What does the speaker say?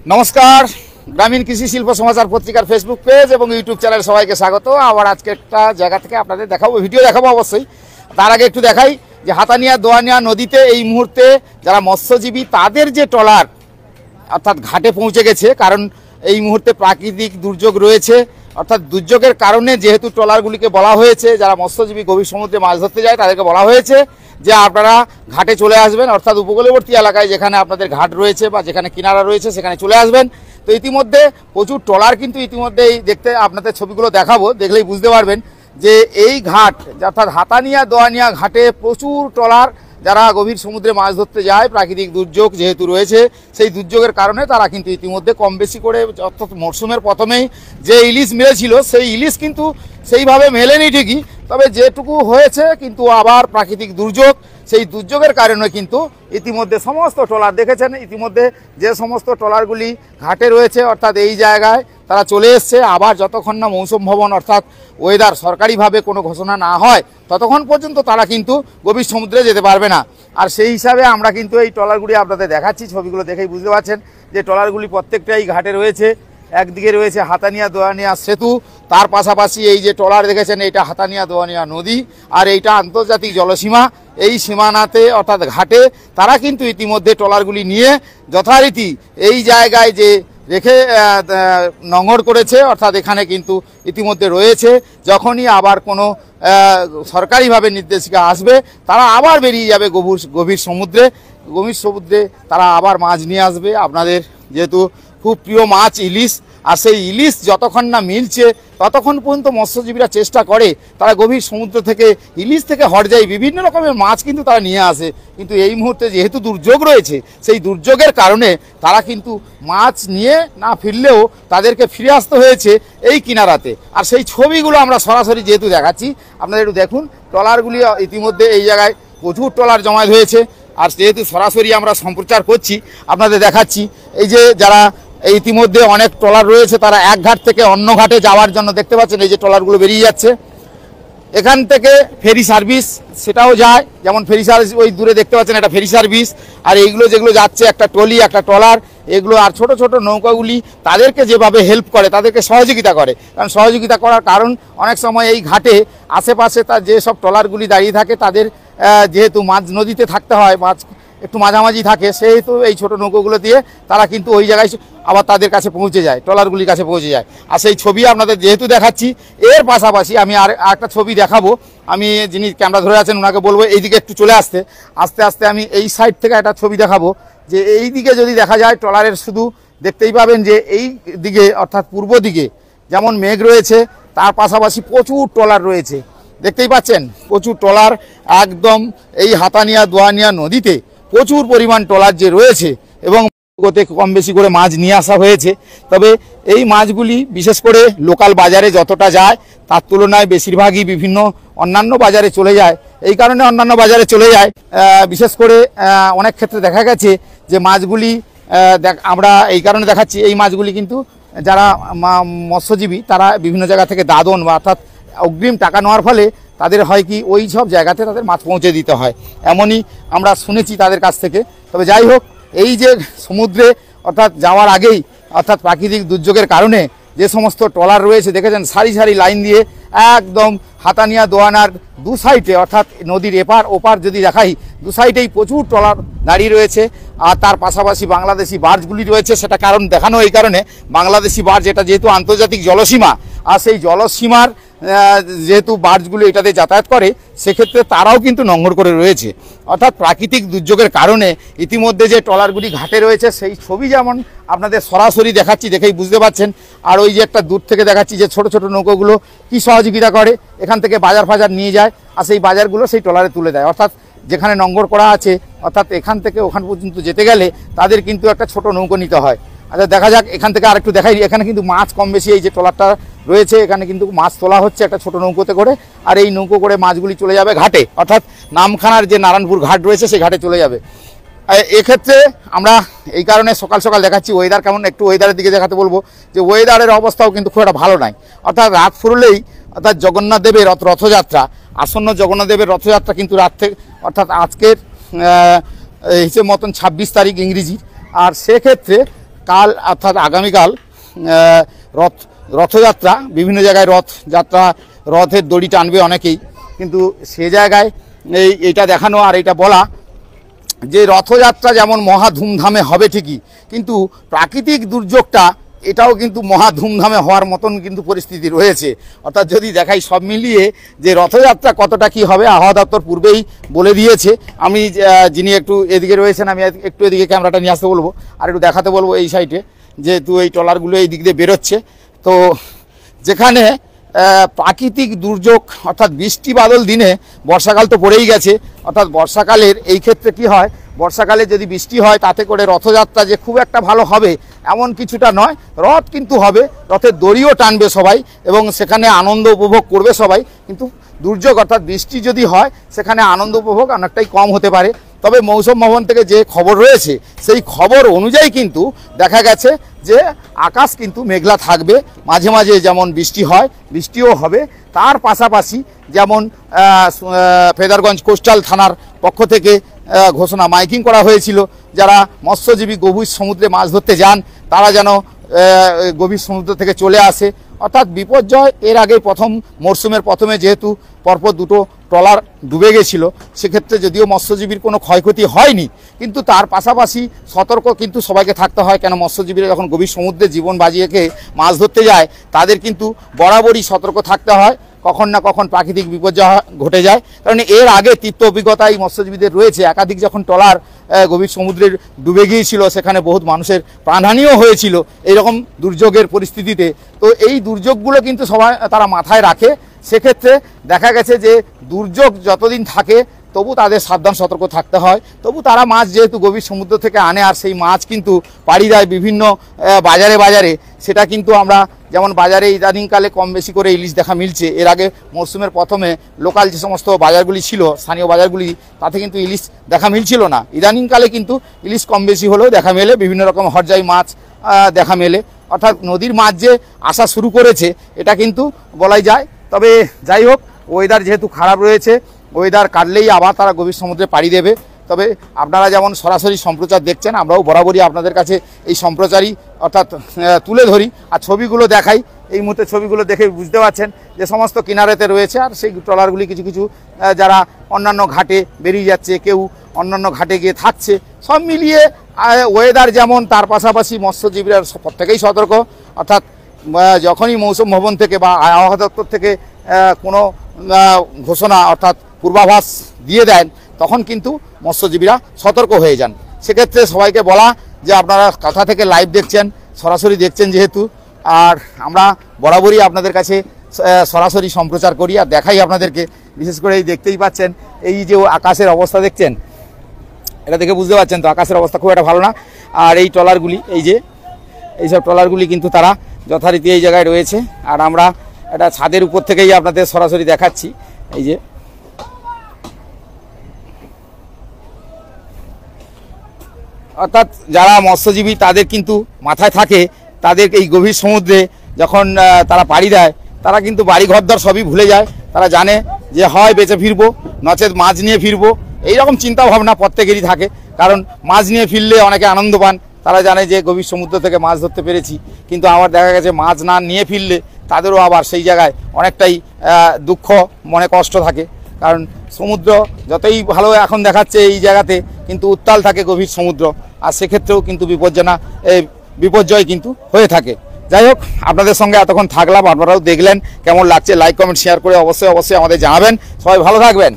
नमस्कार ग्रामीण कृषि शिल्प समाचार पत्रिकार फेसबुक पेज और यूट्यूब चैनल सबाई के स्वागत। आबार आज के एक जैगा থেকে আপনাদের দেখাবো ভিডিও দেখাবো অবশ্যই। তার আগে একটু দেখাই যে হাতানিয়া দোয়ানিয়া নদীতে এই মুহূর্তে যারা মৎস্যজীবী তাদের যে ট্রলার অর্থাৎ ঘাটে পৌঁছে গেছে, কারণ এই মুহূর্তে প্রাকৃতিক দুর্যোগ রয়েছে। অর্থাৎ দুর্যোগের কারণে যেহেতু ট্রলারগুলিকে বলা হয়েছে, যারা মৎস্যজীবী গভীর সমুদ্রে মাছ ধরতে যায় তাদেরকে বলা হয়েছে যে আপনারা ঘাটে চলে আসবেন, অর্থাৎ উপকূলবর্তী এলাকায় যেখানে আপনাদের ঘাট রয়েছে বা যেখানে কিনারা রয়েছে সেখানে চলে আসবেন। তো ইতিমধ্যে প্রচুর ট্রলার কিন্তু ইতিমধ্যেই দেখতে আপনাদের ছবিগুলো দেখাবো, দেখলেই বুঝতে পারবেন যে এই ঘাট অর্থাৎ হাতানিয়া দোয়ানিয়া ঘাটে প্রচুর ট্রলার যারা গভীর সমুদ্রে মাছ ধরতে যায়, প্রাকৃতিক দুর্যোগ যেহেতু রয়েছে সেই দুর্যোগের কারণে তারা কিন্তু ইতিমধ্যে কম বেশি করে অর্থাৎ মরশুমের প্রথমেই যে ইলিশ মেরেছিল সেই ইলিশ কিন্তু সেইভাবে মেলেনি ঠিকই, তবে যেটুকু হয়েছে কিন্তু আবার প্রাকৃতিক দুর্যোগ, সেই দুর্যোগের কারণে কিন্তু ইতিমধ্যে সমস্ত ট্রলার দেখেছেন ইতিমধ্যে যে সমস্ত ট্রলারগুলি ঘাটে রয়েছে অর্থাৎ এই জায়গায় তারা চলে এসছে। আবার যতক্ষণ না মৌসুম ভবন অর্থাৎ ওয়েদার সরকারিভাবে কোনো ঘোষণা না হয় ততক্ষণ পর্যন্ত তারা কিন্তু গভীর সমুদ্রে যেতে পারবে না। আর সেই হিসাবে আমরা কিন্তু এই ট্রলারগুলি আপনাদের দেখাচ্ছি, ছবিগুলো দেখেই বুঝতে পারছেন যে ট্রলারগুলি প্রত্যেকটাই ঘাটে রয়েছে। একদিকে রয়েছে হাতানিয়া দোয়ানিয়া সেতু, তার পাশাপাশি এই যে ট্রলার দেখেছেন এইটা হাতানিয়া দোয়ানিয়া নদী, আর এইটা আন্তর্জাতিক জলসীমা। এই সীমানাতে অর্থাৎ ঘাটে তারা কিন্তু ইতিমধ্যে ট্রলারগুলি নিয়ে যথারীতি এই জায়গায় যে রেখে নোঙর করেছে, অর্থাৎ এখানে কিন্তু ইতিমধ্যে রয়েছে। যখনই আবার কোনো সরকারিভাবে নির্দেশিকা আসবে তারা আবার বেরিয়ে যাবে গভীর সমুদ্রে তারা আবার মাছ নিয়ে আসবে। আপনাদের যেহেতু খুব প্রিয় মাছ ইলিশ, আর সেই ইলিশ যতক্ষণ না মিলছে ততক্ষণ পর্যন্ত মৎস্যজীবীরা চেষ্টা করে তারা গভীর সমুদ্র থেকে ইলিশ থেকে হরজাই বিভিন্ন রকমের মাছ কিন্তু তারা নিয়ে আসে। কিন্তু এই মুহূর্তে যেহেতু দুর্যোগ রয়েছে সেই দুর্যোগের কারণে তারা কিন্তু মাছ নিয়ে না ফিরলেও তাদেরকে ফিরে আসতে হয়েছে এই কিনারাতে। আর সেই ছবিগুলো আমরা সরাসরি যেহেতু দেখাচ্ছি আপনারা একটু দেখুন, ট্রলারগুলি ইতিমধ্যে এই জায়গায় প্রচুর ট্রলার জমায়েত হয়েছে। আর যেহেতু সরাসরি আমরা সম্প্রচার করছি আপনাদের দেখাচ্ছি এই যে যারা ইতিমধ্যে অনেক ট্রলার রয়েছে তারা এক ঘাট থেকে অন্য ঘাটে যাওয়ার জন্য দেখতে পাচ্ছেন এই যে ট্রলারগুলো বেরিয়ে যাচ্ছে। এখান থেকে ফেরি সার্ভিস সেটাও যায়, যেমন ফেরি সার্ভিস ওই দূরে দেখতে পাচ্ছেন একটা ফেরি সার্ভিস। আর এইগুলো যেগুলো যাচ্ছে একটা ট্রলি একটা ট্রলার এগুলো আর ছোট ছোট নৌকাগুলি তাদেরকে যেভাবে হেল্প করে তাদেরকে সহযোগিতা করে, কারণ সহযোগিতা করার কারণ অনেক সময় এই ঘাটে আশেপাশে তার যেসব ট্রলারগুলি দাঁড়িয়ে থাকে তাদের যেহেতু মাঝ নদীতে থাকতে হয়, মাছ একটু মাঝামাঝি থাকে, সেহেতু এই ছোট নৌকোগুলো দিয়ে তারা কিন্তু ওই জায়গায় আবার তাদের কাছে পৌঁছে যায়, ট্রলারগুলির কাছে পৌঁছে যায়। আর সেই ছবি আপনাদের যেহেতু দেখাচ্ছি এর পাশাপাশি আমি আর একটা ছবি দেখাবো। আমি যিনি ক্যামেরা ধরে আছেন ওনাকে বলবো এইদিকে একটু চলে আসতে আস্তে আমি এই সাইড থেকে একটা ছবি দেখাবো যে এই দিকে যদি দেখা যায় ট্রলারের শুধু দেখতেই পাবেন যে এই দিকে অর্থাৎ পূর্ব দিকে যেমন মেঘ রয়েছে তার পাশাপাশি প্রচুর ট্রলার রয়েছে, দেখতেই পাচ্ছেন প্রচুর ট্রলার একদম এই হাতানিয়া দোয়ানিয়া নদীতে প্রচুর পরিমাণ ট্রলার যে রয়েছে এবং কম বেশি করে মাছ নিয়ে আসা হয়েছে। তবে এই মাছগুলি বিশেষ করে লোকাল বাজারে যতটা যায় তার তুলনায় বেশিরভাগই বিভিন্ন অন্যান্য বাজারে চলে যায়। এই কারণে অন্যান্য বাজারে চলে যায়, বিশেষ করে অনেক ক্ষেত্রে দেখা গেছে যে মাছগুলি আমরা এই কারণে দেখাচ্ছি এই মাছগুলি কিন্তু যারা মৎস্যজীবী তারা বিভিন্ন জায়গা থেকে দাদন বা অর্থাৎ অগ্রিম টাকা নেওয়ার ফলে তাদের হয় কি ওই সব জায়গাতে তাদের মাছ পৌঁছে দিতে হয়, এমনই আমরা শুনেছি তাদের কাছ থেকে। তবে যাই হোক এই যে সমুদ্রে অর্থাৎ যাওয়ার আগেই অর্থাৎ প্রাকৃতিক দুর্যোগের কারণে যে সমস্ত ট্রলার রয়েছে দেখেছেন সারি সারি লাইন দিয়ে একদম হাতানিয়া দোয়ানার দু সাইডে অর্থাৎ নদীর এপার ওপার যদি দেখাই দু সাইডেই প্রচুর ট্রলার দাঁড়িয়ে রয়েছে। আর তার পাশাপাশি বাংলাদেশি বার্জগুলি রয়েছে, সেটা কারণ দেখানো এই কারণে বাংলাদেশি বার্জ এটা যেহেতু আন্তর্জাতিক জলসীমা আর সেই জলসীমার যেহেতু বার্জগুলো এটাতে যাতায়াত করে সেক্ষেত্রে তারাও কিন্তু নোঙর করে রয়েছে। অর্থাৎ প্রাকৃতিক দুর্যোগের কারণে ইতিমধ্যে যে ট্রলারগুলি ঘাটে রয়েছে সেই ছবি যেমন আপনাদের সরাসরি দেখাচ্ছি দেখেই বুঝতে পারছেন। আর ওই যে একটা দূর থেকে দেখাচ্ছি যে ছোট ছোট নৌকোগুলো কি সহযোগিতা করে, এখান থেকে বাজার ফাজার নিয়ে যায় আর সেই বাজারগুলো সেই ট্রলারে তুলে দেয়। অর্থাৎ যেখানে নোঙর করা আছে অর্থাৎ এখান থেকে ওখান পর্যন্ত যেতে গেলে তাদের কিন্তু একটা ছোট নৌকো নিতে হয়। আচ্ছা দেখা যাক এখান থেকে আরেকটু দেখাই, এখানে কিন্তু মাছ কম বেশি এই যে ট্রলারটা রয়েছে এখানে কিন্তু মাছ তোলা হচ্ছে একটা ছোট নৌকোতে করে, আর এই নৌকো করে মাছগুলি চলে যাবে ঘাটে অর্থাৎ নামখানার যে নারায়ণপুর ঘাট রয়েছে সেই ঘাটে চলে যাবে। এক্ষেত্রে আমরা এই কারণে সকাল সকাল দেখাচ্ছি ওয়েদার কেমন, একটু ওয়েদারের দিকে দেখাতে বলবো যে ওয়েদারের অবস্থাও কিন্তু খুব একটা ভালো নাই। অর্থাৎ রাত ফুরলেই অর্থাৎ জগন্নাথ দেবের রথযাত্রা আসন্ন জগন্নাথ দেবের রথযাত্রা কিন্তু রাত থেকে অর্থাৎ আজকের হিসেব মতন 26 তারিখ ইংরেজি, আর সেক্ষেত্রে কাল অর্থাৎ আগামীকাল রথযাত্রা, বিভিন্ন জায়গায় রথের দড়ি টানবে অনেকেই, কিন্তু সে জায়গায় এইটা দেখানো আর এটা বলা যে রথযাত্রা যেমন মহা ধুমধামে হবে ঠিকই, কিন্তু প্রাকৃতিক দুর্যোগটা এটাও কিন্তু মহা ধুমধামে হওয়ার মতন কিন্তু পরিস্থিতি রয়েছে। অর্থাৎ যদি দেখাই সব মিলিয়ে যে রথযাত্রা কতটা কি হবে, আবহাওয়া দপ্তর পূর্বেই বলে দিয়েছে। আমি যিনি একটু এদিকে রয়েছেন, আমি একটু এদিকে ক্যামেরাটা নিয়ে আসতে বলবো আর একটু দেখাতে বলবো এই সাইডে, যেহেতু এই ট্রলারগুলো এই দিক দিয়ে বেরোচ্ছে। তো যেখানে প্রাকৃতিক দুর্যোগ অর্থাৎ বৃষ্টি বাদল দিনে, বর্ষাকাল তো পড়েই গেছে, অর্থাৎ বর্ষাকালের এই ক্ষেত্রে কি হয়, বর্ষাকালে যদি বৃষ্টি হয় তাতে করে রথযাত্রা যে খুব একটা ভালো হবে এমন কিছুটা নয়। রথ কিন্তু হবে, রথের দড়িও টানবে সবাই এবং সেখানে আনন্দ উপভোগ করবে সবাই, কিন্তু দুর্যোগ অর্থাৎ বৃষ্টি যদি হয় সেখানে আনন্দ উপভোগ অনেকটাই কম হতে পারে। তবে মৌসুম ভবন থেকে যে খবর রয়েছে সেই খবর অনুযায়ী কিন্তু দেখা গেছে যে আকাশ কিন্তু মেঘলা থাকবে, মাঝে মাঝে যেমন বৃষ্টি হয় বৃষ্টিও হবে। তার পাশাপাশি যেমন ফেদারগঞ্জ কোস্টাল থানার পক্ষ থেকে ঘোষণা মাইকিং করা হয়েছিল, যারা মৎস্যজীবী গভীর সমুদ্রে মাছ ধরতে যান তারা যেন গভীর সমুদ্র থেকে চলে আসে। অর্থাৎ বিপর্যয় এর আগে মরশুমের প্রথমে যেহেতু পরপর দুটো ট্রলার ডুবে গেছিল, সেক্ষেত্রে যদিও মৎস্যজীবীর কোনো ক্ষয়ক্ষতি হয়নি, কিন্তু তার পাশাপাশি সতর্ক কিন্তু সবাইকে থাকতে হয়। কেন মৎস্যজীবীরা যখন গভীর সমুদ্রে জীবন বাজিয়ে রেখে মাছ ধরতে যায় তাদের কিন্তু বরাবরই সতর্ক থাকতে হয়, কখন না কখন প্রাকৃতিক বিপর্যয় ঘটে যায়। কারণ এর আগে তিক্ত অভিজ্ঞতা এই মৎস্যজীবীদের রয়েছে, একাধিক যখন ট্রলার গভীর সমুদ্রে ডুবে গিয়েছিল সেখানে বহুত মানুষের প্রাণহানিও হয়েছিল এইরকম দুর্যোগের পরিস্থিতিতে। তো এই দুর্যোগগুলো কিন্তু সবাই তারা মাথায় রাখে। সেক্ষেত্রে দেখা গেছে যে দুর্যোগ যতদিন থাকে তবু তাদের সাবধান সতর্ক থাকতে হয়। তবু তারা মাছ যেহেতু গভীর সমুদ্র থেকে আনে আর সেই মাছ কিন্তু পাড়ি দেয় বিভিন্ন বাজারে, সেটা কিন্তু আমরা যেমন বাজারে ইদানিংকালে কম বেশি করে ইলিশ দেখা মিলছে। এর আগে মরশুমের প্রথমে লোকাল যে সমস্ত বাজারগুলি ছিল, স্থানীয় বাজারগুলি, তাতে কিন্তু ইলিশ দেখা মিলছিল না। ইদানিংকালে কিন্তু ইলিশ কম বেশি হলেও দেখা মেলে, বিভিন্ন রকম হরজাই মাছ দেখা মেলে। অর্থাৎ নদীর মাছ যে আসা শুরু করেছে এটা কিন্তু বলাই যায়। তবে যাই হোক, ওয়েদার যেহেতু খারাপ রয়েছে, ওয়েদার কাটলেই আবার তারা গভীর সমুদ্রে পাড়ি দেবে। তবে আপনারা যেমন সরাসরি সম্প্রচার দেখছেন, আমরাও বরাবরই আপনাদের কাছে এই সম্প্রচারই অর্থাৎ তুলে ধরি আর ছবিগুলো দেখাই। এই মুহূর্তে ছবিগুলো দেখে বুঝতে পারছেন যে সমস্ত কিনারেতে রয়েছে, আর সেই ট্রলারগুলি কিছু কিছু যারা অন্যান্য ঘাটে বেরিয়ে যাচ্ছে, কেউ অন্যান্য ঘাটে গিয়ে থাকছে। সব মিলিয়ে ওয়েদার যেমন, তার পাশাপাশি মৎস্যজীবীরা প্রত্যেকেই সতর্ক। অর্থাৎ যখনই মৌসুম ভবন থেকে বা আবহাওয়া দপ্তর থেকে কোনো ঘোষণা অর্থাৎ পূর্বাভাস দিয়ে দেন তখন কিন্তু মৎস্যজীবীরা সতর্ক হয়ে যান। সেক্ষেত্রে সবাইকে বলা যে আপনারা কোথা থেকে লাইভ দেখছেন, সরাসরি দেখছেন যেহেতু, আর আমরা বরাবরই আপনাদের কাছে সরাসরি সম্প্রচার করি আর দেখাই আপনাদেরকে। বিশেষ করে এই দেখতেই পাচ্ছেন এই যে আকাশের অবস্থা দেখছেন, এটা দেখে বুঝতে পারছেন তো আকাশের অবস্থা খুব একটা ভালো না। আর এই ট্রলারগুলি, এইসব ট্রলারগুলি কিন্তু তারা যথারীতি এই জায়গায় রয়েছে, আর আমরা এটা ছাদের উপর থেকেই আপনাদের সরাসরি দেখাচ্ছি। এই যে অর্থাৎ যারা মৎস্যজীবী তাদের কিন্তু মাথায় থাকে, তাদের এই গভীর সমুদ্রে যখন তারা পাড়ি দেয় তারা কিন্তু বাড়ি ঘরদর সবই ভুলে যায়। তারা জানে যে হয় বেঁচে ফিরবো, নচেত মাছ নিয়ে ফিরবো, এইরকম চিন্তা ভাবনা প্রত্যেকেরই থাকে। কারণ মাছ নিয়ে ফিরলে অনেকে আনন্দ পান, তারা জানে যে গভীর সমুদ্র থেকে মাছ ধরতে পেরেছি। কিন্তু আমার দেখা গেছে মাছ না নিয়ে ফিরলে তাদেরও আবার সেই জায়গায় অনেকটাই দুঃখ, মনে কষ্ট থাকে। কারণ সমুদ্র যতই ভালো এখন দেখাচ্ছে এই জায়গাতে, কিন্তু উত্তাল থাকে গভীর সমুদ্র, আর সেক্ষেত্রেও কিন্তু বিপর্যয় কিন্তু হয়ে থাকে। যাই হোক, আপনাদের সঙ্গে এতক্ষণ থাকলাম, আপনারাও দেখলেন, কেমন লাগছে লাইক কমেন্ট শেয়ার করে অবশ্যই আমাদের জানাবেন। সবাই ভালো থাকবেন।